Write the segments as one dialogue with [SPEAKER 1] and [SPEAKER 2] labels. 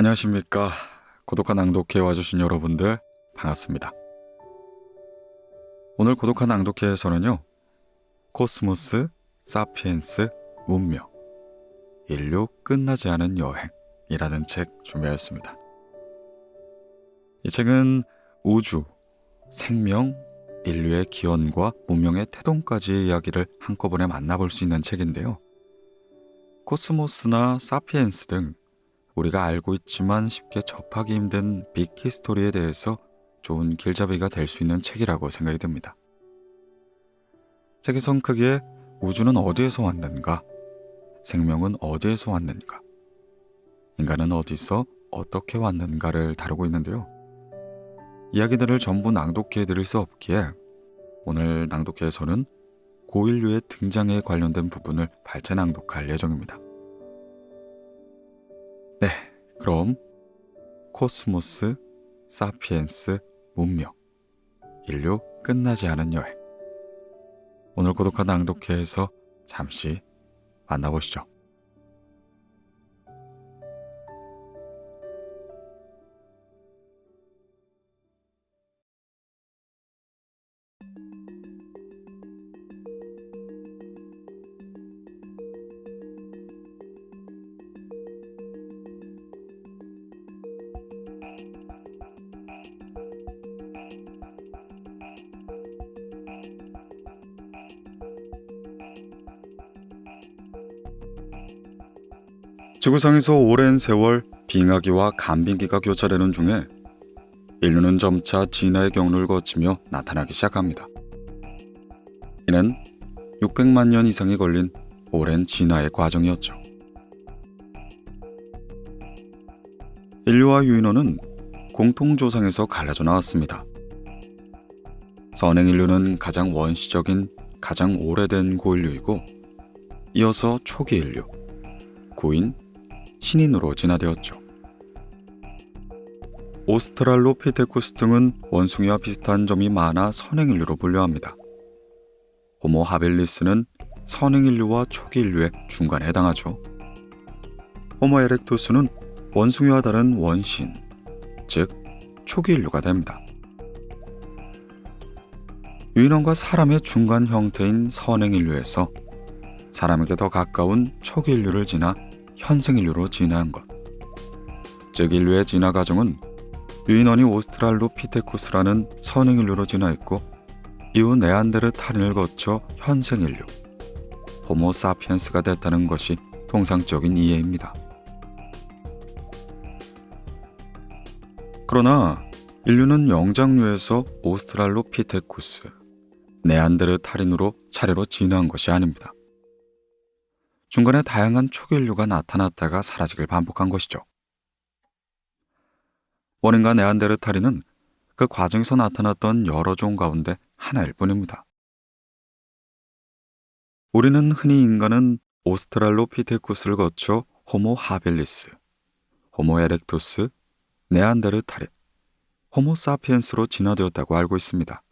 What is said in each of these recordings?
[SPEAKER 1] 안녕하십니까. 고독한 낭독회 와주신 여러분들 반갑습니다. 오늘 고독한 낭독회에서는요, 코스모스, 사피엔스, 문명, 인류 끝나지 않은 여행이라는 책 준비하였습니다. 이 책은 우주, 생명, 인류의 기원과 문명의 태동까지의 이야기를 한꺼번에 만나볼 수 있는 책인데요. 코스모스나 사피엔스 등 우리가 알고 있지만 쉽게 접하기 힘든 빅 히스토리에 대해서 좋은 길잡이가 될 수 있는 책이라고 생각이 듭니다. 책에선 크게 우주는 어디에서 왔는가, 생명은 어디에서 왔는가, 인간은 어디서 어떻게 왔는가를 다루고 있는데요. 이야기들을 전부 낭독해 드릴 수 없기에 오늘 낭독회에서는 고인류의 등장에 관련된 부분을 발제 낭독할 예정입니다. 네, 그럼 코스모스, 사피엔스, 문명, 인류 끝나지 않은 여행. 오늘 고독한 낭독회에서 잠시 만나보시죠. 지구상에서 오랜 세월 빙하기와 간빙기가 교차되는 중에 인류는 점차 진화의 경로를 거치며 나타나기 시작합니다. 이는 600만 년 이상이 걸린 오랜 진화의 과정이었죠. 인류와 유인원은 공통조상에서 갈라져 나왔습니다. 선행인류는 가장 원시적인, 가장 오래된 고인류이고, 이어서 초기인류, 구인, 신인으로 진화되었죠. 오스트랄로피테쿠스 등은 원숭이와 비슷한 점이 많아 선행인류로 분류합니다. 호모 하빌리스는 선행인류와 초기인류의 중간에 해당하죠. 호모 에렉투스는 원숭이와 다른 원신, 즉 초기인류가 됩니다. 유인원과 사람의 중간 형태인 선행인류에서 사람에게 더 가까운 초기인류를 지나 현생인류로 진화한 것, 즉 인류의 진화 과정은 유인원이 오스트랄로피테쿠스라는 선행인류로 진화했고, 이후 네안데르탈인을 거쳐 현생인류, 호모 사피엔스가 됐다는 것이 통상적인 이해입니다. 그러나 인류는 영장류에서 오스트랄로피테쿠스, 네안데르탈인으로 차례로 진화한 것이 아닙니다. 중간에 다양한 초기인류가 나타났다가 사라지길 반복한 것이죠. 원인과 네안데르탈인은 그 과정에서 나타났던 여러 종 가운데 하나일 뿐입니다. 우리는 흔히 인간은 오스트랄로피테쿠스를 거쳐 호모 하빌리스, 호모 에렉투스, 네안데르탈인, 호모 사피엔스로 진화되었다고 알고 있습니다.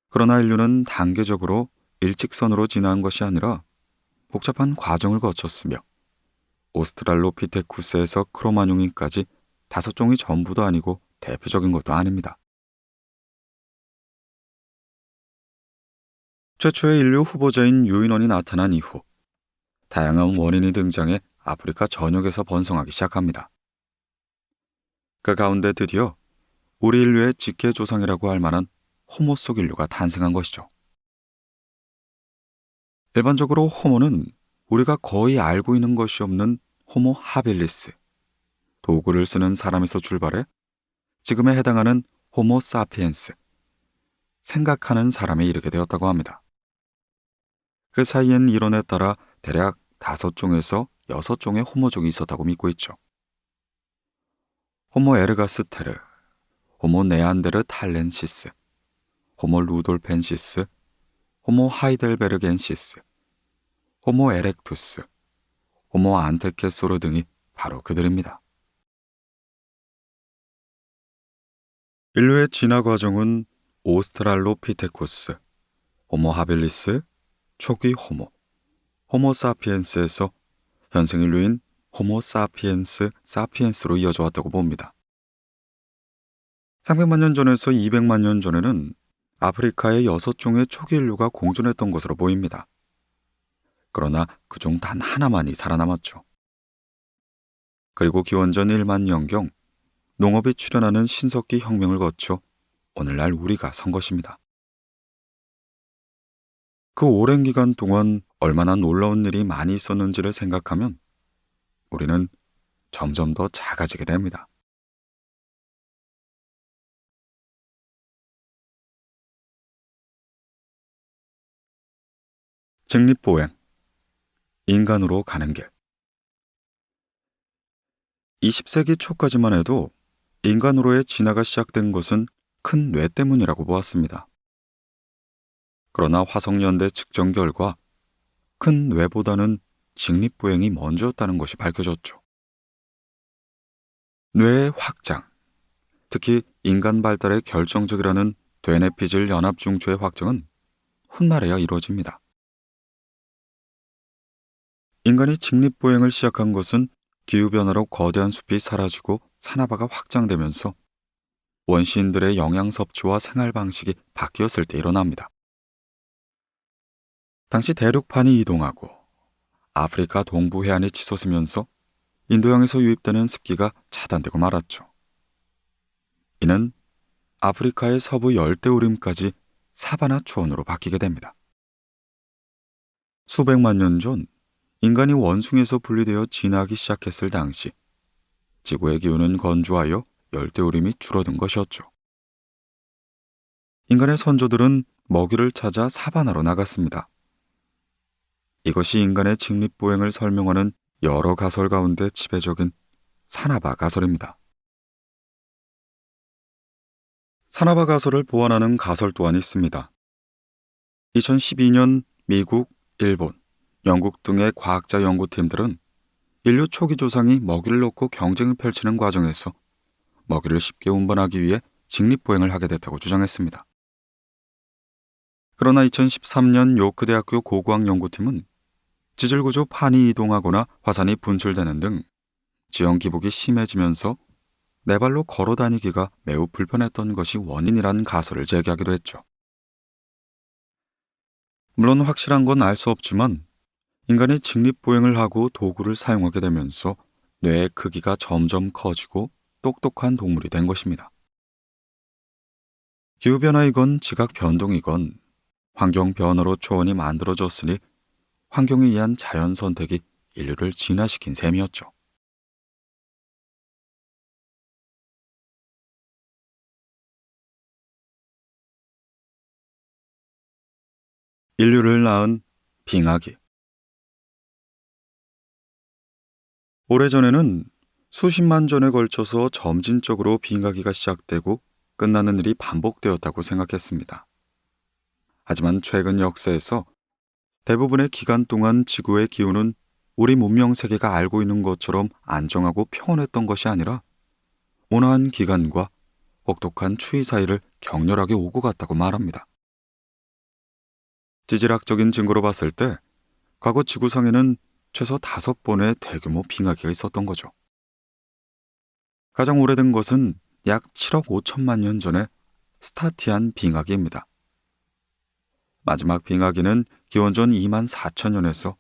[SPEAKER 1] 그러나 인류는 단계적으로 일직선으로 진화한 것이 아니라 복잡한 과정을 거쳤으며, 오스트랄로피테쿠스에서 크로마뇽인까지 5종이 전부도 아니고 대표적인 것도 아닙니다. 최초의 인류 후보자인 유인원이 나타난 이후 다양한 원인이 등장해 아프리카 전역에서 번성하기 시작합니다. 그 가운데 드디어 우리 인류의 직계 조상이라고 할 만한 호모 속 인류가 탄생한 것이죠. 일반적으로 호모는 우리가 거의 알고 있는 것이 없는 호모 하빌리스, 도구를 쓰는 사람에서 출발해 지금에 해당하는 호모 사피엔스, 생각하는 사람에 이르게 되었다고 합니다. 그 사이엔 이론에 따라 대략 5종에서 6종의 호모족이 있었다고 믿고 있죠. 호모 에르가스테르, 호모 네안데르탈렌시스, 호모 루돌펜시스, 호모 하이델베르겐시스, 호모 에렉투스, 호모 안테케소르 등이 바로 그들입니다. 인류의 진화 과정은 오스트랄로피테쿠스, 호모 하빌리스, 초기 호모, 호모 사피엔스에서 현생 인류인 호모 사피엔스 사피엔스로 이어져 왔다고 봅니다. 300만 년 전에서 200만 년 전에는 아프리카의 6종의 초기 인류가 공존했던 것으로 보입니다. 그러나 그중 단 하나만이 살아남았죠. 그리고 기원전 1만 년경 농업이 출현하는 신석기 혁명을 거쳐 오늘날 우리가 선 것입니다. 그 오랜 기간 동안 얼마나 놀라운 일이 많이 있었는지를 생각하면 우리는 점점 더 작아지게 됩니다. 직립보행, 인간으로 가는 길. 20세기 초까지만 해도 인간으로의 진화가 시작된 것은 큰 뇌 때문이라고 보았습니다. 그러나 화석연대 측정 결과 큰 뇌보다는 직립보행이 먼저였다는 것이 밝혀졌죠. 뇌의 확장, 특히 인간 발달에 결정적이라는 되뇌피질 연합중추의 확장은 훗날에야 이루어집니다. 인간이 직립보행을 시작한 것은 기후변화로 거대한 숲이 사라지고 산화바가 확장되면서 원시인들의 영양 섭취와 생활 방식이 바뀌었을 때 일어납니다. 당시 대륙판이 이동하고 아프리카 동부 해안이 치솟으면서 인도양에서 유입되는 습기가 차단되고 말았죠. 이는 아프리카의 서부 열대우림까지 사바나 초원으로 바뀌게 됩니다. 수백만 년 전 인간이 원숭이에서 분리되어 진화하기 시작했을 당시 지구의 기후는 건조하여 열대우림이 줄어든 것이었죠. 인간의 선조들은 먹이를 찾아 사바나로 나갔습니다. 이것이 인간의 직립보행을 설명하는 여러 가설 가운데 지배적인 사나바 가설입니다. 사나바 가설을 보완하는 가설 또한 있습니다. 2012년 미국, 일본, 영국 등의 과학자 연구팀들은 인류 초기 조상이 먹이를 놓고 경쟁을 펼치는 과정에서 먹이를 쉽게 운반하기 위해 직립보행을 하게 됐다고 주장했습니다. 그러나 2013년 요크 대학교 고고학 연구팀은 지질구조 판이 이동하거나 화산이 분출되는 등 지형 기복이 심해지면서 네 발로 걸어 다니기가 매우 불편했던 것이 원인이라는 가설을 제기하기도 했죠. 물론 확실한 건 알 수 없지만 인간이 직립보행을 하고 도구를 사용하게 되면서 뇌의 크기가 점점 커지고 똑똑한 동물이 된 것입니다. 기후변화이건 지각변동이건 환경 변화로 초원이 만들어졌으니 환경에 의한 자연 선택이 인류를 진화시킨 셈이었죠. 인류를 낳은 빙하기. 오래전에는 수십만 전에 걸쳐서 점진적으로 빙하기가 시작되고 끝나는 일이 반복되었다고 생각했습니다. 하지만 최근 역사에서 대부분의 기간 동안 지구의 기후는 우리 문명 세계가 알고 있는 것처럼 안정하고 평온했던 것이 아니라 온화한 기간과 혹독한 추위 사이를 격렬하게 오고 갔다고 말합니다. 지질학적인 증거로 봤을 때 과거 지구상에는 최소 5번의 대규모 빙하기가 있었던 거죠. 가장 오래된 것은 약 7억 5천만 년 전의 스타티안 빙하기입니다. 마지막 빙하기는 기원전 2만 4천 년에서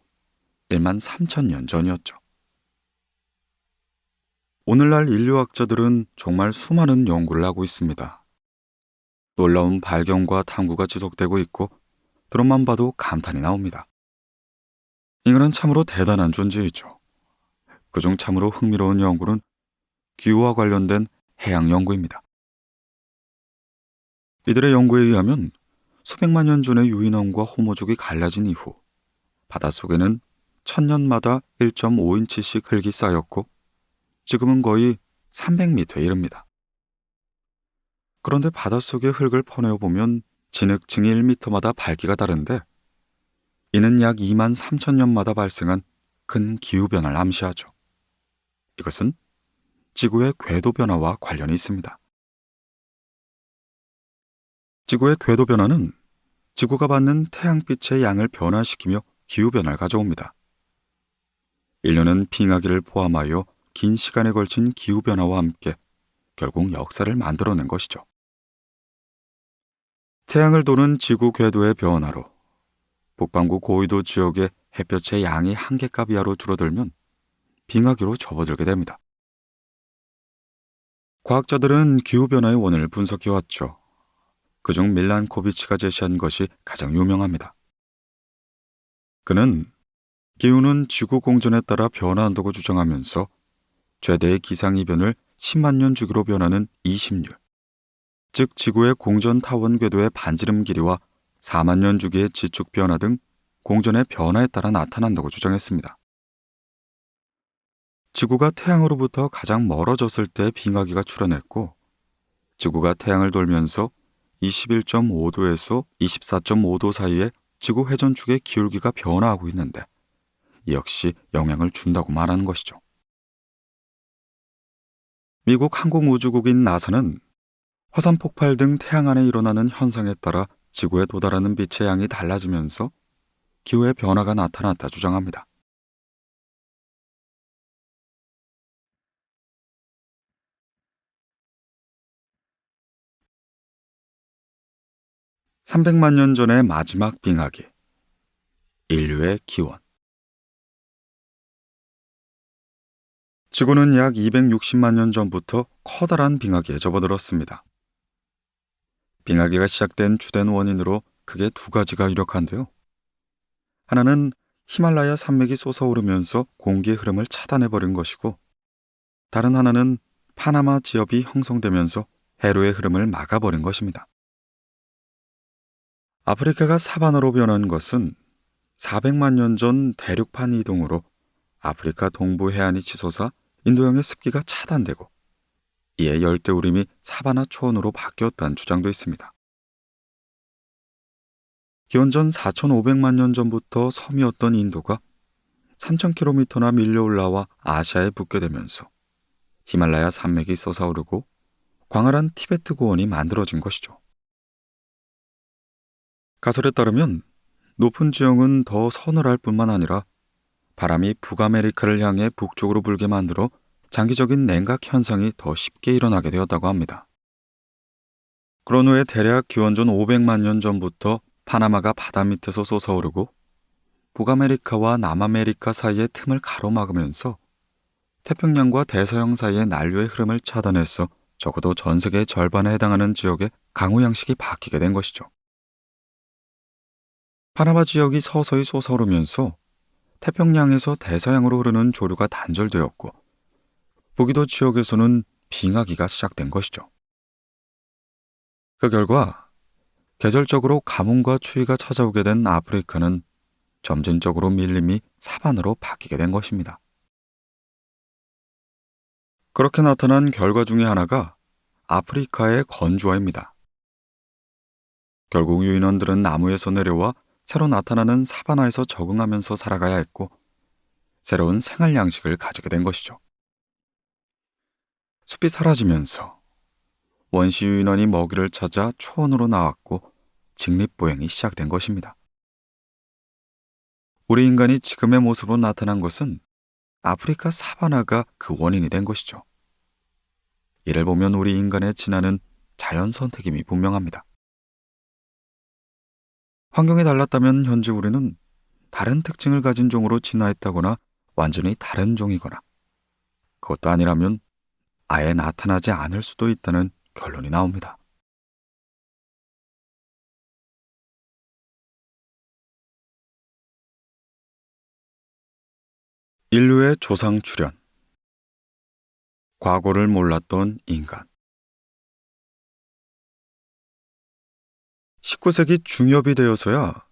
[SPEAKER 1] 1만 3천 년 전이었죠. 오늘날 인류학자들은 정말 수많은 연구를 하고 있습니다. 놀라운 발견과 탐구가 지속되고 있고 드론만 봐도 감탄이 나옵니다. 인간은 참으로 대단한 존재이죠. 그중 참으로 흥미로운 연구는 기후와 관련된 해양 연구입니다. 이들의 연구에 의하면 수백만 년 전에 유인원과 호모족이 갈라진 이후 바닷속에는 1000년마다 1.5인치씩 흙이 쌓였고 지금은 거의 300m에 이릅니다. 그런데 바닷속의 흙을 퍼내어 보면 진흙층이 1m마다 밝기가 다른데 이는 약 2만 3천 년마다 발생한 큰 기후변화를 암시하죠. 이것은 지구의 궤도 변화와 관련이 있습니다. 지구의 궤도 변화는 지구가 받는 태양빛의 양을 변화시키며 기후변화를 가져옵니다. 인류는 빙하기를 포함하여 긴 시간에 걸친 기후변화와 함께 결국 역사를 만들어낸 것이죠. 태양을 도는 지구 궤도의 변화로 북반구 고위도 지역의 햇볕의 양이 한계값 이하로 줄어들면 빙하기로 접어들게 됩니다. 과학자들은 기후변화의 원인을 분석해왔죠. 그중 밀란코비치가 제시한 것이 가장 유명합니다. 그는 기후는 지구 공전에 따라 변화한다고 주장하면서 최대의 기상이변을 10만 년 주기로 변하는 이심률, 즉 지구의 공전 타원 궤도의 반지름 길이와 4만 년 주기의 지축 변화 등 공전의 변화에 따라 나타난다고 주장했습니다. 지구가 태양으로부터 가장 멀어졌을 때 빙하기가 출현했고, 지구가 태양을 돌면서 21.5도에서 24.5도 사이에 지구 회전축의 기울기가 변화하고 있는데 이 역시 영향을 준다고 말하는 것이죠. 미국 항공우주국인 나사는 화산 폭발 등 태양 안에 일어나는 현상에 따라 지구에 도달하는 빛의 양이 달라지면서 기후의 변화가 나타났다 주장합니다. 300만 년 전의 마지막 빙하기, 인류의 기원. 지구는 약 260만 년 전부터 커다란 빙하기에 접어들었습니다. 빙하기가 시작된 주된 원인으로 크게 두 가지가 유력한데요. 하나는 히말라야 산맥이 솟아오르면서 공기의 흐름을 차단해버린 것이고, 다른 하나는 파나마 지엽이 형성되면서 해로의 흐름을 막아버린 것입니다. 아프리카가 사바나로 변한 것은 400만 년 전 대륙판 이동으로 아프리카 동부 해안이 치솟아 인도洋의 습기가 차단되고, 이에 열대우림이 사바나 초원으로 바뀌었다는 주장도 있습니다. 기원전 4,500만 년 전부터 섬이었던 인도가 3,000km나 밀려 올라와 아시아에 붙게 되면서 히말라야 산맥이 솟아오르고 광활한 티베트 고원이 만들어진 것이죠. 가설에 따르면 높은 지형은 더 서늘할 뿐만 아니라 바람이 북아메리카를 향해 북쪽으로 불게 만들어 장기적인 냉각 현상이 더 쉽게 일어나게 되었다고 합니다. 그런 후에 대략 기원전 500만 년 전부터 파나마가 바다 밑에서 솟아오르고 북아메리카와 남아메리카 사이의 틈을 가로막으면서 태평양과 대서양 사이의 난류의 흐름을 차단해서 적어도 전 세계의 절반에 해당하는 지역의 강우 양식이 바뀌게 된 것이죠. 파나마 지역이 서서히 솟아오르면서 태평양에서 대서양으로 흐르는 조류가 단절되었고, 북위도 지역에서는 빙하기가 시작된 것이죠. 그 결과 계절적으로 가뭄과 추위가 찾아오게 된 아프리카는 점진적으로 밀림이 사반으로 바뀌게 된 것입니다. 그렇게 나타난 결과 중에 하나가 아프리카의 건조화입니다. 결국 유인원들은 나무에서 내려와 새로 나타나는 사바나에서 적응하면서 살아가야 했고, 새로운 생활 양식을 가지게 된 것이죠. 숲이 사라지면서 원시 유인원이 먹이를 찾아 초원으로 나왔고 직립보행이 시작된 것입니다. 우리 인간이 지금의 모습으로 나타난 것은 아프리카 사바나가 그 원인이 된 것이죠. 이를 보면 우리 인간의 진화는 자연 선택임이 분명합니다. 환경이 달랐다면 현재 우리는 다른 특징을 가진 종으로 진화했다거나 완전히 다른 종이거나, 그것도 아니라면 아예 나타나지 않을 수도 있다는 결론이 나옵니다. 인류의 조상 출현, 과거를 몰랐던 인간. 19세기 중엽이 되어서야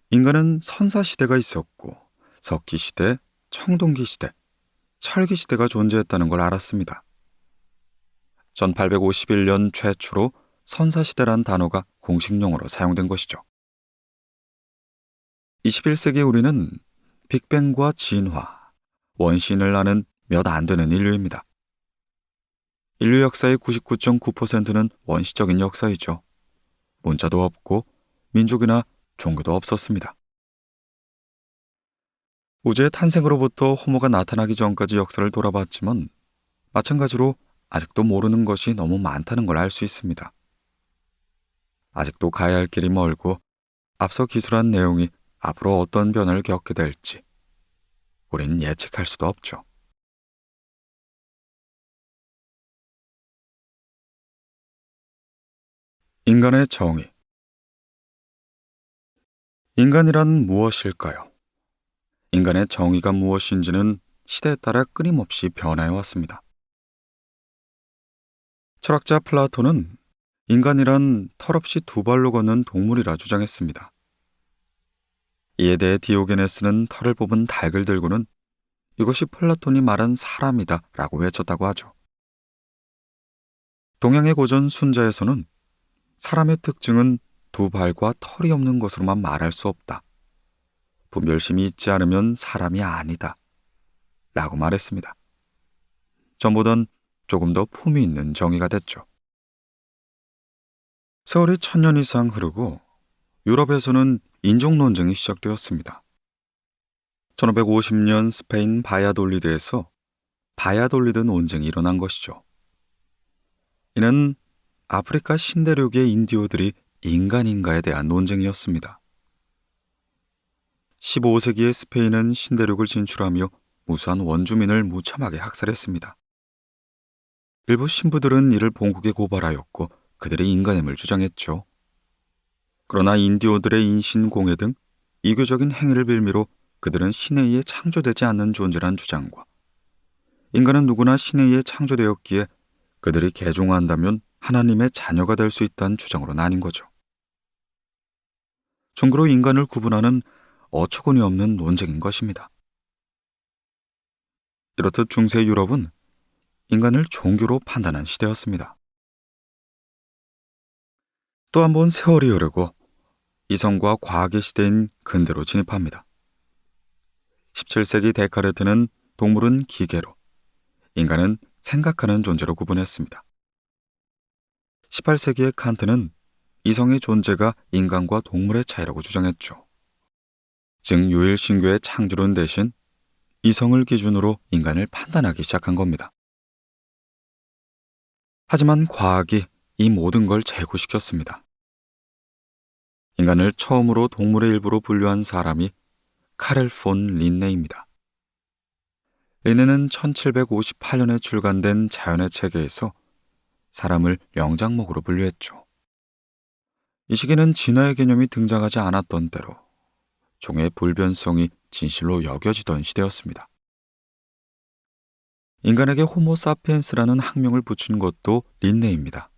[SPEAKER 1] 인간은 선사시대가 있었고 석기시대, 청동기시대, 철기시대가 존재했다는 걸 알았습니다. 1851년 최초로 선사시대란 단어가 공식 용어로 사용된 것이죠. 21세기 우리는 빅뱅과 진화, 원시인을 아는 몇 안 되는 인류입니다. 인류 역사의 99.9%는 원시적인 역사이죠. 문자도 없고 민족이나 종교도 없었습니다. 우주의 탄생으로부터 호모가 나타나기 전까지 역사를 돌아봤지만 마찬가지로 아직도 모르는 것이 너무 많다는 걸 알 수 있습니다. 아직도 가야 할 길이 멀고 앞서 기술한 내용이 앞으로 어떤 변화를 겪게 될지 우린 예측할 수도 없죠. 인간의 정의. 인간이란 무엇일까요? 인간의 정의가 무엇인지는 시대에 따라 끊임없이 변화해 왔습니다. 철학자 플라톤은 인간이란 털없이 두 발로 걷는 동물이라 주장했습니다. 이에 대해 디오게네스는 털을 뽑은 닭을 들고는 이것이 플라톤이 말한 사람이다 라고 외쳤다고 하죠. 동양의 고전 순자에서는 사람의 특징은 두 발과 털이 없는 것으로만 말할 수 없다. 분별심이 있지 않으면 사람이 아니다 라고 말했습니다. 전보단 조금 더 품위 있는 정의가 됐죠. 세월이 1000년 이상 흐르고 유럽에서는 인종 논쟁이 시작되었습니다. 1550년 스페인 바야돌리드에서 바야돌리드 논쟁이 일어난 것이죠. 이는 아프리카 신대륙의 인디오들이 인간인가에 대한 논쟁이었습니다. 15세기의 스페인은 신대륙을 진출하며 무수한 원주민을 무참하게 학살했습니다. 일부 신부들은 이를 본국에 고발하였고 그들의 인간임을 주장했죠. 그러나 인디오들의 인신공회 등 이교적인 행위를 빌미로 그들은 신에 의해 창조되지 않는 존재란 주장과 인간은 누구나 신에 의해 창조되었기에 그들이 개종한다면 하나님의 자녀가 될 수 있다는 주장으로 나뉜 거죠. 종교로 인간을 구분하는 어처구니 없는 논쟁인 것입니다. 이렇듯 중세 유럽은 인간을 종교로 판단한 시대였습니다. 또 한 번 세월이 흐르고 이성과 과학의 시대인 근대로 진입합니다. 17세기 데카르트는 동물은 기계로, 인간은 생각하는 존재로 구분했습니다. 18세기의 칸트는 이성의 존재가 인간과 동물의 차이라고 주장했죠. 즉 유일신교의 창조론 대신 이성을 기준으로 인간을 판단하기 시작한 겁니다. 하지만 과학이 이 모든 걸 제고시켰습니다. 인간을 처음으로 동물의 일부로 분류한 사람이 카렐 폰 린네입니다. 린네는 1758년에 출간된 자연의 체계에서 사람을 영장목으로 분류했죠. 이 시기는 진화의 개념이 등장하지 않았던 때로 종의 불변성이 진실로 여겨지던 시대였습니다. 인간에게 호모 사피엔스라는 학명을 붙인 것도 린네입니다.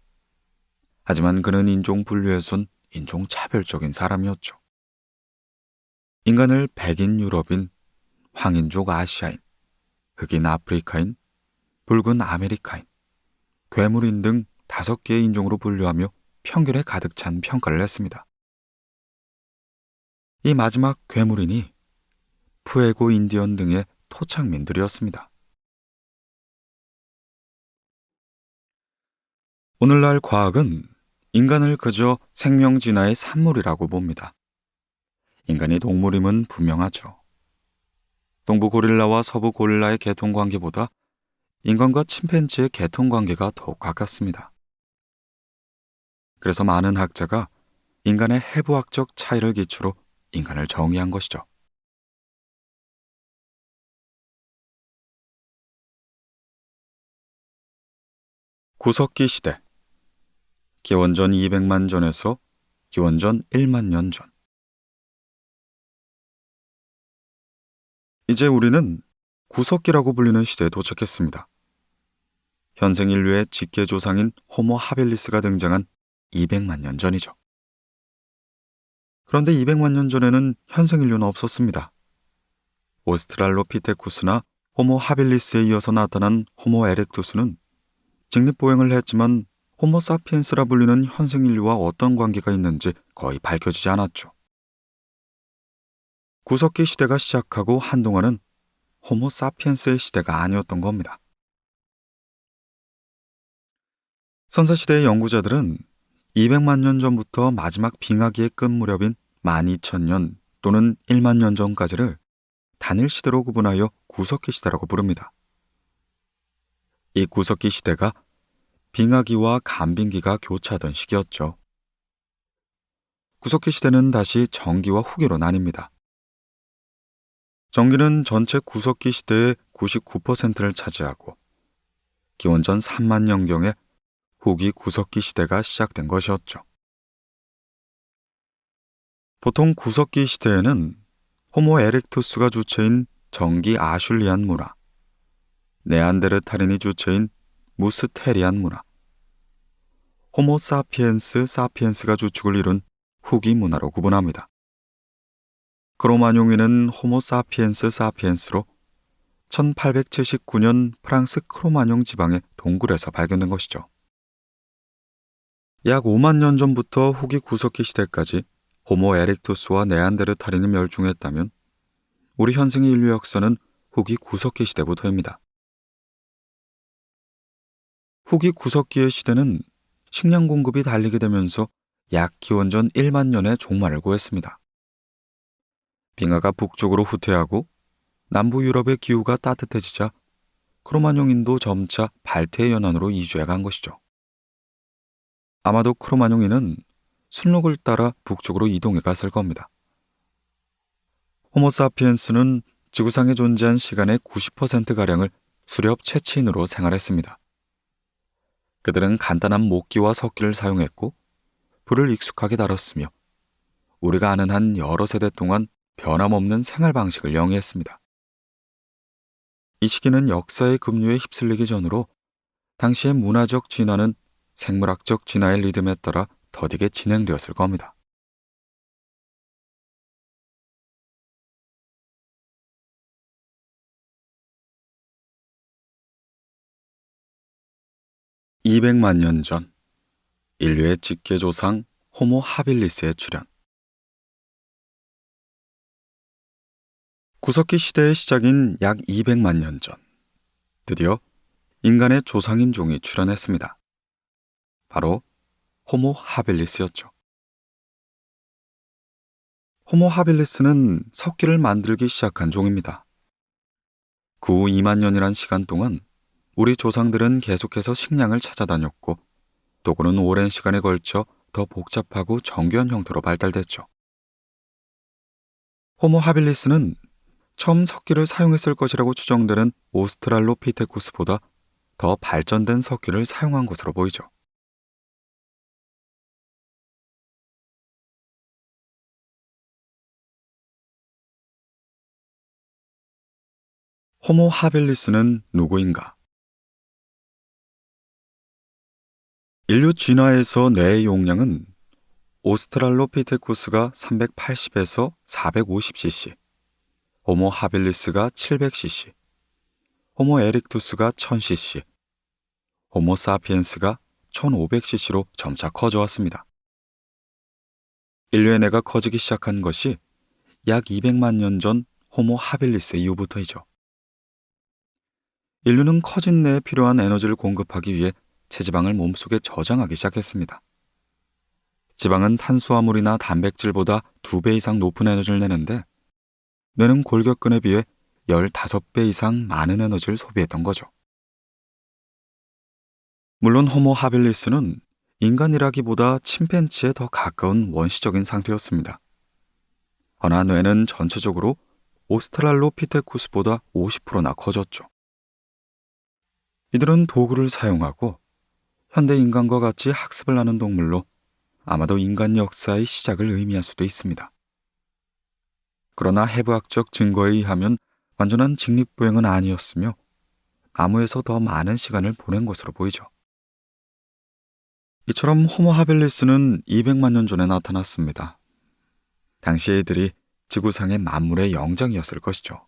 [SPEAKER 1] 하지만 그는 인종 분류에선 인종차별적인 사람이었죠. 인간을 백인 유럽인, 황인족 아시아인, 흑인 아프리카인, 붉은 아메리카인, 괴물인 등 5개의 인종으로 분류하며 편견에 가득 찬 평가를 했습니다. 이 마지막 괴물인이 푸에고 인디언 등의 토착민들이었습니다. 오늘날 과학은 인간을 그저 생명 진화의 산물이라고 봅니다. 인간이 동물임은 분명하죠. 동부 고릴라와 서부 고릴라의 개통관계보다 인간과 침팬지의 개통관계가 더욱 가깝습니다. 그래서 많은 학자가 인간의 해부학적 차이를 기초로 인간을 정의한 것이죠. 구석기 시대, 기원전 200만 전에서 기원전 1만 년 전. 이제 우리는 구석기라고 불리는 시대에 도착했습니다. 현생 인류의 직계 조상인 호모 하빌리스가 등장한 200만 년 전이죠. 그런데 200만 년 전에는 현생 인류는 없었습니다. 오스트랄로피테쿠스나 호모 하빌리스에 이어서 나타난 호모 에렉투스는 직립보행을 했지만 호모 사피엔스라 불리는 현생 인류와 어떤 관계가 있는지 거의 밝혀지지 않았죠. 구석기 시대가 시작하고 한동안은 호모 사피엔스의 시대가 아니었던 겁니다. 선사시대의 연구자들은 200만 년 전부터 마지막 빙하기의 끝 무렵인 12,000년 또는 1만 년 전까지를 단일 시대로 구분하여 구석기 시대라고 부릅니다. 이 구석기 시대가 빙하기와 간빙기가 교차하던 시기였죠. 구석기 시대는 다시 정기와 후기로 나뉩니다. 정기는 전체 구석기 시대의 99%를 차지하고 기원전 3만 년경에 후기 구석기 시대가 시작된 것이었죠. 보통 구석기 시대에는 호모 에렉투스가 주체인 정기 아슐리안 문화, 네안데르탈인이 주체인 무스테리안 문화, 호모 사피엔스가 주축을 이룬 후기 문화로 구분합니다. 크로마뇽인은 호모 사피엔스로 1879년 프랑스 크로마뇽 지방의 동굴에서 발견된 것이죠. 약 5만 년 전부터 후기 구석기 시대까지 호모 에렉투스와 네안데르탈인이 멸종했다면 우리 현생의 인류 역사는 후기 구석기 시대부터입니다. 후기 구석기의 시대는 식량 공급이 달리게 되면서 약 기원전 1만 년의 종말을 고했습니다. 빙하가 북쪽으로 후퇴하고 남부 유럽의 기후가 따뜻해지자 크로마뇽인도 점차 발트해 연안으로 이주해 간 것이죠. 아마도 크로마뇽인은 순록을 따라 북쪽으로 이동해 갔을 겁니다. 호모사피엔스는 지구상에 존재한 시간의 90%가량을 수렵 채취인으로 생활했습니다. 그들은 간단한 목기와 석기를 사용했고 불을 익숙하게 다뤘으며 우리가 아는 한 여러 세대 동안 변함없는 생활 방식을 영위했습니다. 이 시기는 역사의 급류에 휩쓸리기 전으로 당시의 문화적 진화는 생물학적 진화의 리듬에 따라 더디게 진행되었을 겁니다. (200만 년) 전 인류의 직계 조상 호모 하빌리스의 출현. 구석기 시대의 시작인 약 200만 년 전, 드디어 인간의 조상인 종이 출현했습니다. 바로 호모 하빌리스였죠. 호모 하빌리스는 석기를 만들기 시작한 종입니다. 그 후 2만 년이란 시간 동안 우리 조상들은 계속해서 식량을 찾아다녔고 도구는 오랜 시간에 걸쳐 더 복잡하고 정교한 형태로 발달됐죠. 호모 하빌리스는 처음 석기를 사용했을 것이라고 추정되는 오스트랄로피테쿠스보다 더 발전된 석기를 사용한 것으로 보이죠. 호모 하빌리스는 누구인가? 인류 진화에서 뇌의 용량은 오스트랄로피테쿠스가 380에서 450cc, 호모 하빌리스가 700cc, 호모 에릭투스가 1000cc, 호모 사피엔스가 1500cc로 점차 커져왔습니다. 인류의 뇌가 커지기 시작한 것이 약 200만 년 전 호모 하빌리스 이후부터이죠. 인류는 커진 뇌에 필요한 에너지를 공급하기 위해 체지방을 몸속에 저장하기 시작했습니다. 지방은 탄수화물이나 단백질보다 2배 이상 높은 에너지를 내는데 뇌는 골격근에 비해 15배 이상 많은 에너지를 소비했던 거죠. 물론 호모 하빌리스는 인간이라기보다 침팬지에 더 가까운 원시적인 상태였습니다. 허나 뇌는 전체적으로 오스트랄로피테쿠스보다 50%나 커졌죠. 이들은 도구를 사용하고 현대 인간과 같이 학습을 하는 동물로 아마도 인간 역사의 시작을 의미할 수도 있습니다. 그러나 해부학적 증거에 의하면 완전한 직립보행은 아니었으며 나무에서 더 많은 시간을 보낸 것으로 보이죠. 이처럼 호모 하빌리스는 200만 년 전에 나타났습니다. 당시 이들이 지구상의 만물의 영장이었을 것이죠.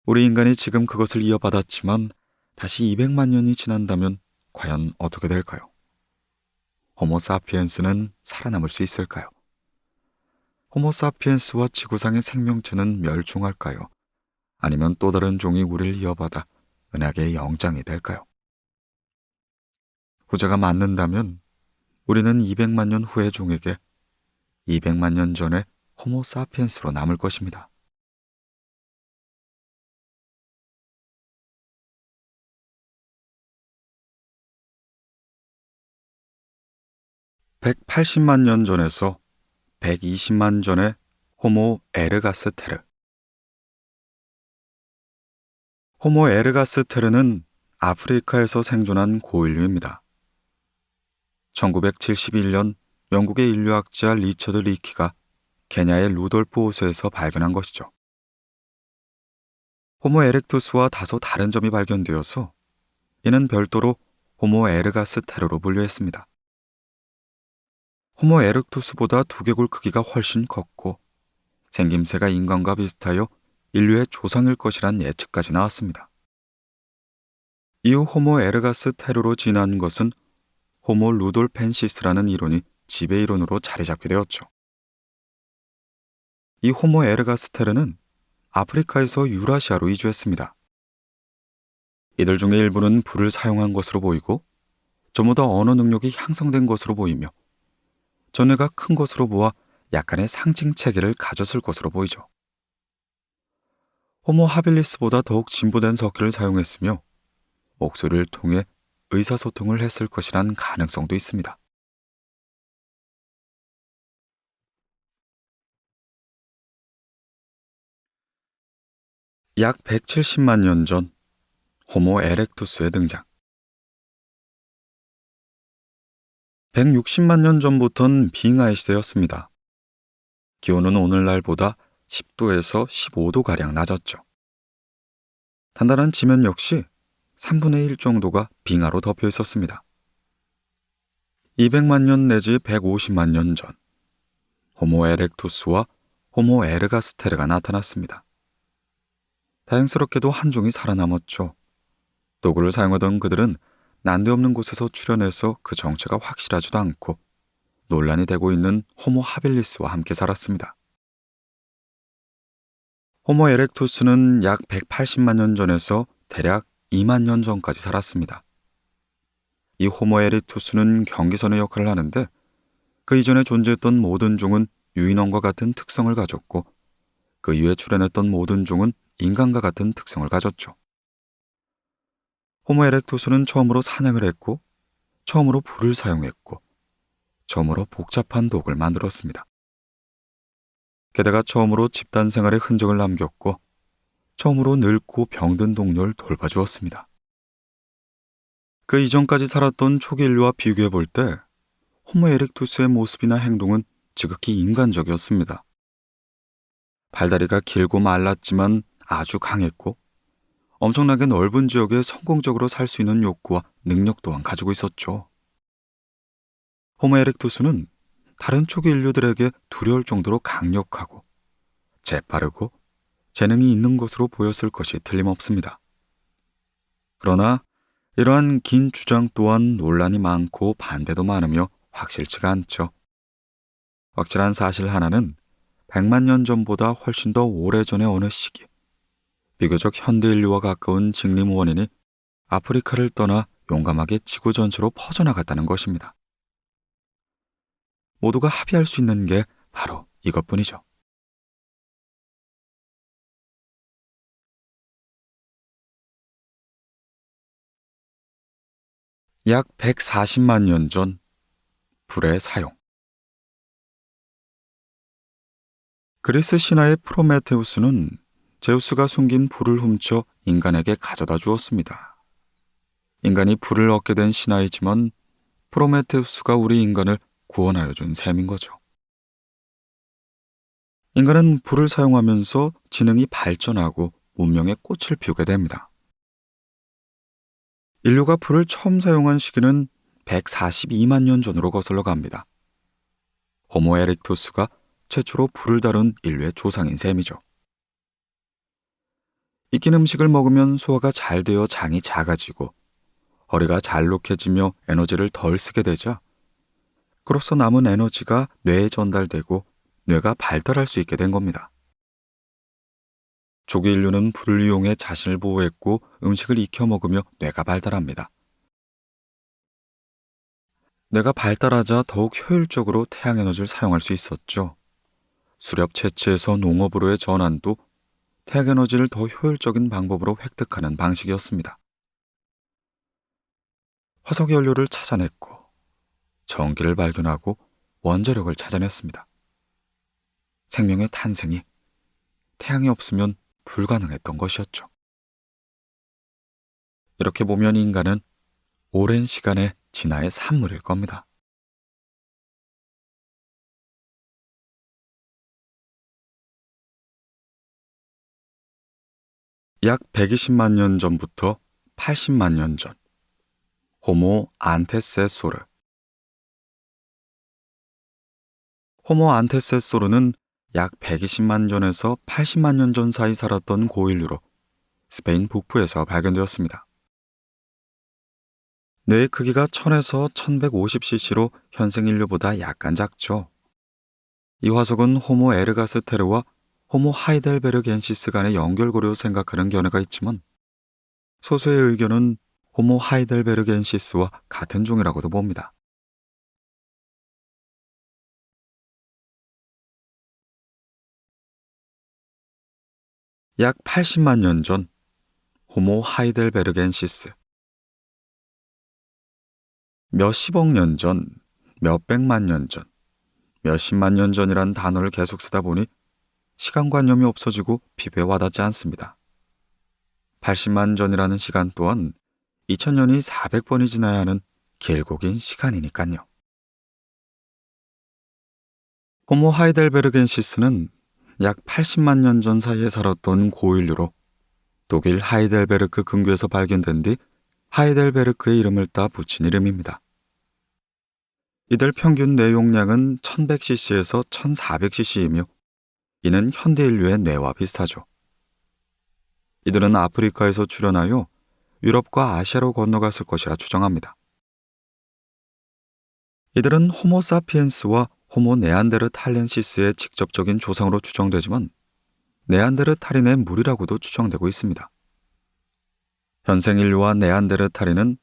[SPEAKER 1] 우리 인간이 지금 그것을 이어받았지만 다시 200만 년이 지난다면 과연 어떻게 될까요? 호모 사피엔스는 살아남을 수 있을까요? 호모 사피엔스와 지구상의 생명체는 멸종할까요? 아니면 또 다른 종이 우리를 이어받아 은하계의 영장이 될까요? 후자가 맞는다면 우리는 200만 년 후의 종에게 200만 년 전의 호모 사피엔스로 남을 것입니다. 180만 년 전에서 120만 전의 호모 에르가스테르. 호모 에르가스테르는 아프리카에서 생존한 고인류입니다. 1971년 영국의 인류학자 리처드 리키가 케냐의 루돌프 호수에서 발견한 것이죠. 호모 에렉투스와 다소 다른 점이 발견되어서 이는 별도로 호모 에르가스테르로 분류했습니다. 호모 에렉투스보다 두개골 크기가 훨씬 컸고 생김새가 인간과 비슷하여 인류의 조상일 것이란 예측까지 나왔습니다. 이후 호모 에르가스테르로 진화한 것은 호모 루돌펜시스라는 이론이 지배 이론으로 자리 잡게 되었죠. 이 호모 에르가스테르는 아프리카에서 유라시아로 이주했습니다. 이들 중에 일부는 불을 사용한 것으로 보이고 전부 다 언어 능력이 향상된 것으로 보이며 전뇌가 큰 것으로 보아 약간의 상징 체계를 가졌을 것으로 보이죠. 호모 하빌리스보다 더욱 진보된 석기를 사용했으며 목소리를 통해 의사소통을 했을 것이란 가능성도 있습니다. 약 170만 년 전 호모 에렉투스의 등장. 160만 년 전부터는 빙하의 시대였습니다. 기온은 오늘날보다 10도에서 15도가량 낮았죠. 단단한 지면 역시 3분의 1 정도가 빙하로 덮여 있었습니다. 200만 년 내지 150만 년 전, 호모 에렉투스와 호모 에르가스테르가 나타났습니다. 다행스럽게도 한 종이 살아남았죠. 도구를 사용하던 그들은 난데없는 곳에서 출현해서 그 정체가 확실하지도 않고 논란이 되고 있는 호모 하빌리스와 함께 살았습니다. 호모 에렉투스는 약 180만 년 전에서 대략 2만 년 전까지 살았습니다. 이 호모 에렉투스는 경계선의 역할을 하는데 그 이전에 존재했던 모든 종은 유인원과 같은 특성을 가졌고 그 이후에 출현했던 모든 종은 인간과 같은 특성을 가졌죠. 호모 에렉투스는 처음으로 사냥을 했고 처음으로 불을 사용했고 처음으로 복잡한 독을 만들었습니다. 게다가 처음으로 집단 생활의 흔적을 남겼고 처음으로 늙고 병든 동료를 돌봐주었습니다. 그 이전까지 살았던 초기 인류와 비교해 볼 때 호모 에렉투스의 모습이나 행동은 지극히 인간적이었습니다. 발다리가 길고 말랐지만 아주 강했고 엄청나게 넓은 지역에 성공적으로 살 수 있는 욕구와 능력 또한 가지고 있었죠. 호모 에렉투스는 다른 초기 인류들에게 두려울 정도로 강력하고 재빠르고 재능이 있는 것으로 보였을 것이 틀림없습니다. 그러나 이러한 긴 주장 또한 논란이 많고 반대도 많으며 확실치가 않죠. 확실한 사실 하나는 100만 년 전보다 훨씬 더 오래전의 어느 시기 비교적 현대 인류와 가까운 직림 원인이 아프리카를 떠나 용감하게 지구 전체로 퍼져나갔다는 것입니다. 모두가 합의할 수 있는 게 바로 이것뿐이죠. 약 140만 년 전 불의 사용. 그리스 신화의 프로메테우스는 제우스가 숨긴 불을 훔쳐 인간에게 가져다 주었습니다. 인간이 불을 얻게 된 신화이지만 프로메테우스가 우리 인간을 구원하여 준 셈인 거죠. 인간은 불을 사용하면서 지능이 발전하고 문명의 꽃을 피우게 됩니다. 인류가 불을 처음 사용한 시기는 142만 년 전으로 거슬러 갑니다. 호모 에렉투스가 최초로 불을 다룬 인류의 조상인 셈이죠. 익힌 음식을 먹으면 소화가 잘 되어 장이 작아지고 허리가 잘록해지며 에너지를 덜 쓰게 되자 그로써 남은 에너지가 뇌에 전달되고 뇌가 발달할 수 있게 된 겁니다. 초기 인류는 불을 이용해 자신을 보호했고 음식을 익혀 먹으며 뇌가 발달합니다. 뇌가 발달하자 더욱 효율적으로 태양 에너지를 사용할 수 있었죠. 수렵 채취에서 농업으로의 전환도 태양 에너지를 더 효율적인 방법으로 획득하는 방식이었습니다. 화석 연료를 찾아냈고 전기를 발견하고 원자력을 찾아냈습니다. 생명의 탄생이 태양이 없으면 불가능했던 것이었죠. 이렇게 보면 인간은 오랜 시간의 진화의 산물일 겁니다. 약 120만 년 전부터 80만 년 전, 호모 안테세소르. 호모 안테세소르는 약 120만 년에서 80만 년 전 사이 살았던 고인류로 스페인 북부에서 발견되었습니다. 뇌의 크기가 1000에서 1150cc로 현생 인류보다 약간 작죠. 이 화석은 호모 에르가스테르와 호모 하이델베르겐시스 간의 연결고리로 생각하는 견해가 있지만 소수의 의견은 호모 하이델베르겐시스와 같은 종이라고도 봅니다. 약 80만 년 전, 호모 하이델베르겐시스. 몇십억 년 전, 몇백만 년 전, 몇십만 년 전이란 단어를 계속 쓰다 보니 시간관념이 없어지고 피부에 와닿지 않습니다. 80만 전이라는 시간 또한 2000년이 400번이 지나야 하는 길고 긴 시간이니까요. 호모 하이델베르겐시스는 약 80만 년 전 사이에 살았던 고인류로 독일 하이델베르크 근교에서 발견된 뒤 하이델베르크의 이름을 따 붙인 이름입니다. 이들 평균 뇌용량은 1100cc에서 1400cc이며 이는 현대 인류의 뇌와 비슷하죠. 이들은 아프리카에서 출현하여 유럽과 아시아로 건너갔을 것이라 추정합니다. 이들은 호모 사피엔스와 호모 네안데르탈렌시스의 직접적인 조상으로 추정되지만 네안데르탈인의 무리라고도 추정되고 있습니다. 현생 인류와 네안데르탈인은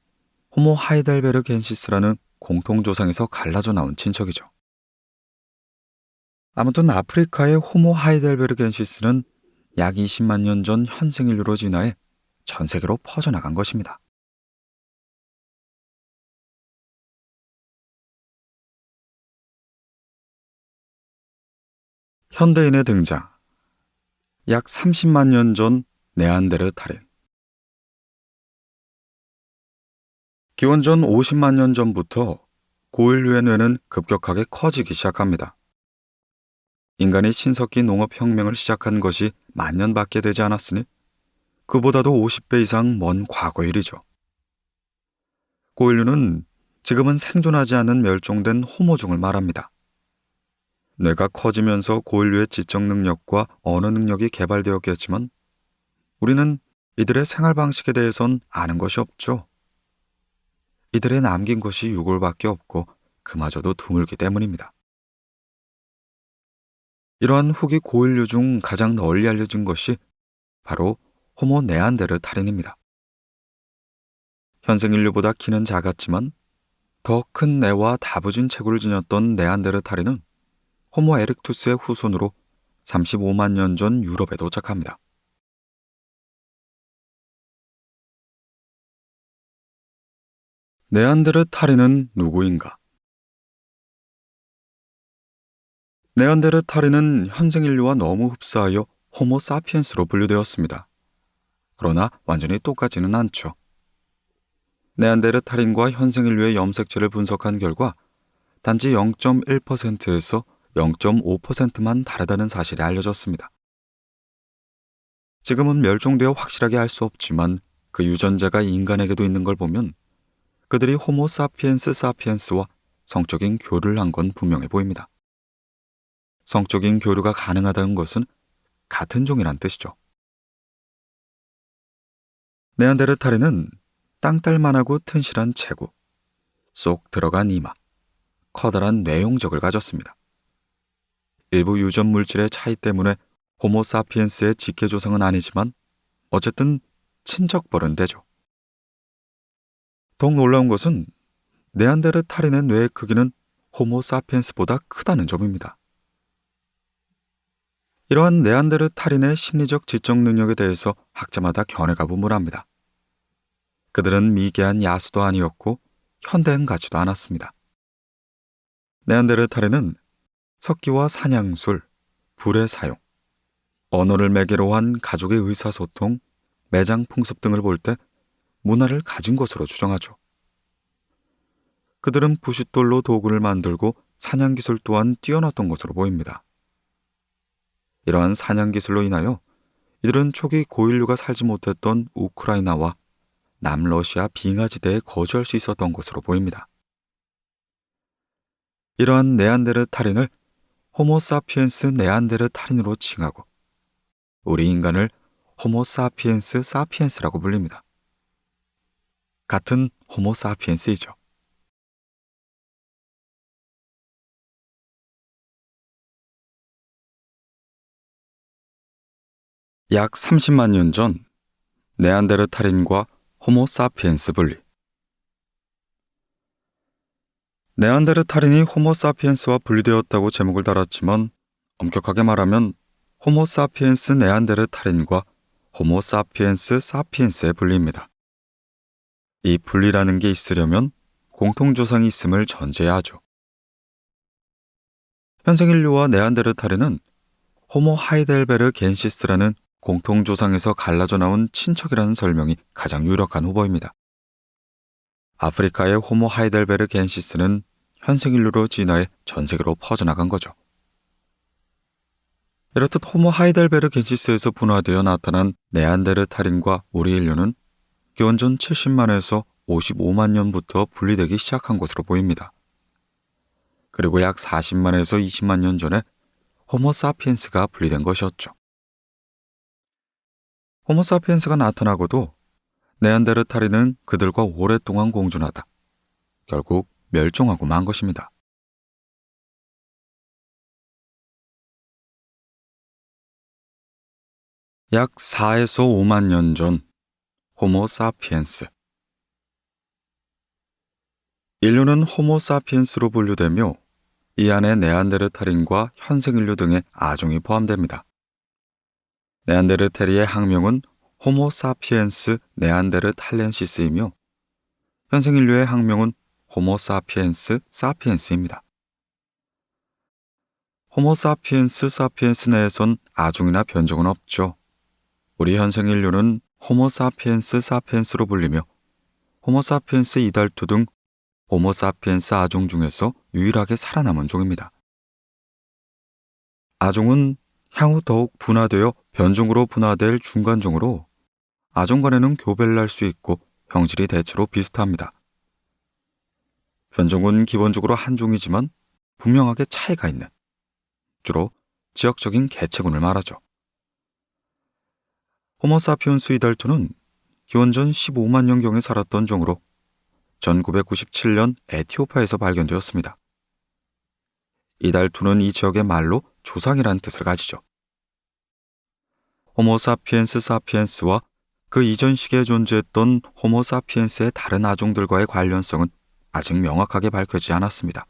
[SPEAKER 1] 호모 하이델베르겐시스라는 공통조상에서 갈라져 나온 친척이죠. 아무튼 아프리카의 호모 하이델베르겐시스는 약 20만 년 전 현생 인류로 진화해 전 세계로 퍼져나간 것입니다. 현대인의 등장. 약 30만 년 전 네안데르탈인. 기원전 50만 년 전부터 고인류의 뇌는 급격하게 커지기 시작합니다. 인간이 신석기 농업혁명을 시작한 것이 만 년밖에 되지 않았으니 그보다도 50배 이상 먼 과거 일이죠. 고인류는 지금은 생존하지 않은 멸종된 호모종을 말합니다. 뇌가 커지면서 고인류의 지적 능력과 언어 능력이 개발되었겠지만 우리는 이들의 생활 방식에 대해선 아는 것이 없죠. 이들의 남긴 것이 유골밖에 없고 그마저도 드물기 때문입니다. 이러한 후기 고인류 중 가장 널리 알려진 것이 바로 호모 네안데르탈인입니다. 현생 인류보다 키는 작았지만 더 큰 뇌와 다부진 체구를 지녔던 네안데르탈인은 호모 에렉투스의 후손으로 35만 년 전 유럽에 도착합니다. 네안데르탈인은 누구인가? 네안데르탈인은 현생 인류와 너무 흡사하여 호모 사피엔스로 분류되었습니다. 그러나 완전히 똑같지는 않죠. 네안데르탈인과 현생 인류의 염색체를 분석한 결과 단지 0.1%에서 0.5%만 다르다는 사실이 알려졌습니다. 지금은 멸종되어 확실하게 알 수 없지만 그 유전자가 인간에게도 있는 걸 보면 그들이 호모 사피엔스 사피엔스와 성적인 교류를 한 건 분명해 보입니다. 성적인 교류가 가능하다는 것은 같은 종이란 뜻이죠. 네안데르탈인은 땅딸만하고 튼실한 체구, 쏙 들어간 이마, 커다란 뇌용적을 가졌습니다. 일부 유전 물질의 차이 때문에 호모 사피엔스의 직계조상은 아니지만 어쨌든 친척벌은 되죠. 더욱 놀라운 것은 네안데르탈인의 뇌의 크기는 호모 사피엔스보다 크다는 점입니다. 이러한 네안데르탈인의 심리적 지적 능력에 대해서 학자마다 견해가 분분합니다. 그들은 미개한 야수도 아니었고 현대인 같지도 않았습니다. 네안데르탈인은 석기와 사냥술, 불의 사용, 언어를 매개로 한 가족의 의사소통, 매장 풍습 등을 볼 때 문화를 가진 것으로 추정하죠. 그들은 부싯돌로 도구를 만들고 사냥기술 또한 뛰어났던 것으로 보입니다. 이러한 사냥기술로 인하여 이들은 초기 고인류가 살지 못했던 우크라이나와 남러시아 빙하지대에 거주할 수 있었던 것으로 보입니다. 이러한 네안데르탈인을 호모사피엔스 네안데르탈인으로 칭하고 우리 인간을 호모사피엔스 사피엔스라고 불립니다. 같은 호모사피엔스이죠. 약 30만 년 전 네안데르탈인과 호모사피엔스 분리. 네안데르탈인이 호모사피엔스와 분리되었다고 제목을 달았지만 엄격하게 말하면 호모사피엔스 네안데르탈인과 호모사피엔스 사피엔스의 분리입니다. 이 분리라는 게 있으려면 공통조상이 있음을 전제해야 하죠. 현생인류와 네안데르탈인은 호모 하이델베르 겐시스라는 공통조상에서 갈라져 나온 친척이라는 설명이 가장 유력한 후보입니다. 아프리카의 호모 하이델베르 겐시스는 현생인류로 진화해 전 세계로 퍼져나간 거죠. 이렇듯 호모 하이델베르 겐시스에서 분화되어 나타난 네안데르탈인과 우리 인류는 기원전 70만에서 55만 년부터 분리되기 시작한 것으로 보입니다. 그리고 약 40만에서 20만 년 전에 호모사피엔스가 분리된 것이었죠. 호모사피엔스가 나타나고도 네안데르탈인은 그들과 오랫동안 공존하다 결국 멸종하고 만 것입니다. 약 4에서 5만 년 전 호모사피엔스. 인류는 호모사피엔스로 분류되며 이 안에 네안데르탈인과 현생인류 등의 아종이 포함됩니다. 네안데르테리의 학명은 호모사피엔스 네안데르탈렌시스이며 현생인류의 학명은 호모사피엔스 사피엔스입니다. 호모사피엔스 사피엔스 내에선 아종이나 변종은 없죠. 우리 현생인류는 호모사피엔스 사피엔스로 불리며 호모사피엔스 이달투 등 호모사피엔스 아종 중에서 유일하게 살아남은 종입니다. 아종은 향후 더욱 분화되어 변종으로 분화될 중간종으로 아종 간에는 교배를 할 수 있고 형질이 대체로 비슷합니다. 변종은 기본적으로 한 종이지만 분명하게 차이가 있는, 주로 지역적인 개체군을 말하죠. 호모사피엔스 이달투는 기원전 15만 년경에 살았던 종으로 1997년 에티오피아에서 발견되었습니다. 이달투는 이 지역의 말로 조상이라는 뜻을 가지죠. 호모사피엔스 사피엔스와 그 이전 시기에 존재했던 호모사피엔스의 다른 아종들과의 관련성은 아직 명확하게 밝혀지지 않았습니다.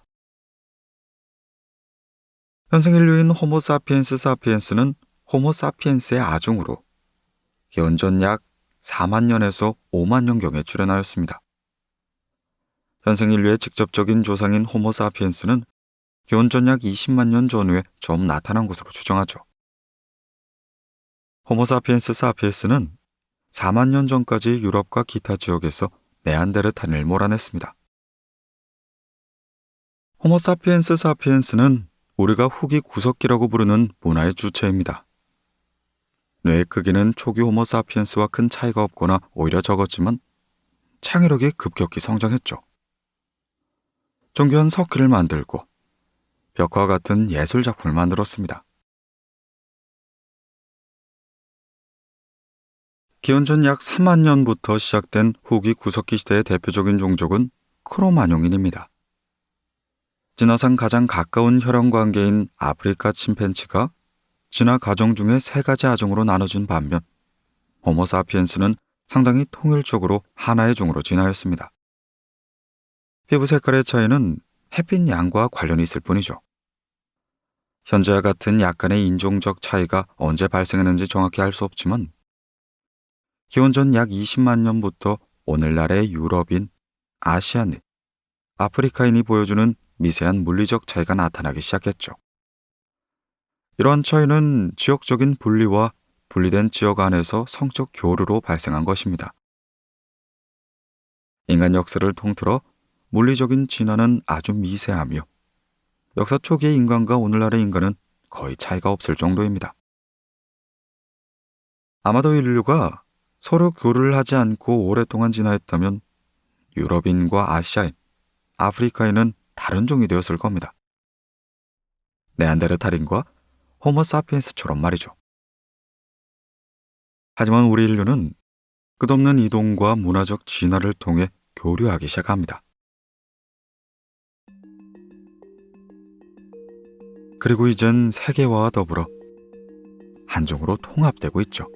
[SPEAKER 1] 현생인류인 호모사피엔스 사피엔스는 호모사피엔스의 아종으로 기원전 약 4만 년에서 5만 년경에 출현하였습니다. 현생인류의 직접적인 조상인 호모사피엔스는 기원전 약 20만 년 전후에 처음 나타난 것으로 추정하죠. 호모사피엔스 사피엔스는 4만 년 전까지 유럽과 기타 지역에서 네안데르탈인을 몰아냈습니다. 호모사피엔스 사피엔스는 우리가 후기 구석기라고 부르는 문화의 주체입니다. 뇌의 크기는 초기 호모사피엔스와 큰 차이가 없거나 오히려 적었지만 창의력이 급격히 성장했죠. 정교한 석기를 만들고 벽화 같은 예술 작품을 만들었습니다. 기원전 약 3만 년부터 시작된 후기 구석기 시대의 대표적인 종족은 크로마뇽인입니다. 진화상 가장 가까운 혈연 관계인 아프리카 침팬치가 진화 과정 중에 3가지 아종으로 나눠진 반면 호모사피엔스는 상당히 통일적으로 하나의 종으로 진화했습니다. 피부 색깔의 차이는 햇빛 양과 관련이 있을 뿐이죠. 현재와 같은 약간의 인종적 차이가 언제 발생했는지 정확히 알 수 없지만 기원전 약 20만 년부터 오늘날의 유럽인, 아시아인, 아프리카인이 보여주는 미세한 물리적 차이가 나타나기 시작했죠. 이러한 차이는 지역적인 분리와 분리된 지역 안에서 성적 교류로 발생한 것입니다. 인간 역사를 통틀어 물리적인 진화는 아주 미세하며 역사 초기의 인간과 오늘날의 인간은 거의 차이가 없을 정도입니다. 아마도 인류가 서로 교류를 하지 않고 오랫동안 진화했다면 유럽인과 아시아인, 아프리카인은 다른 종이 되었을 겁니다. 네안데르탈인과 호모사피엔스처럼 말이죠. 하지만 우리 인류는 끝없는 이동과 문화적 진화를 통해 교류하기 시작합니다. 그리고 이젠 세계화와 더불어 한 종으로 통합되고 있죠.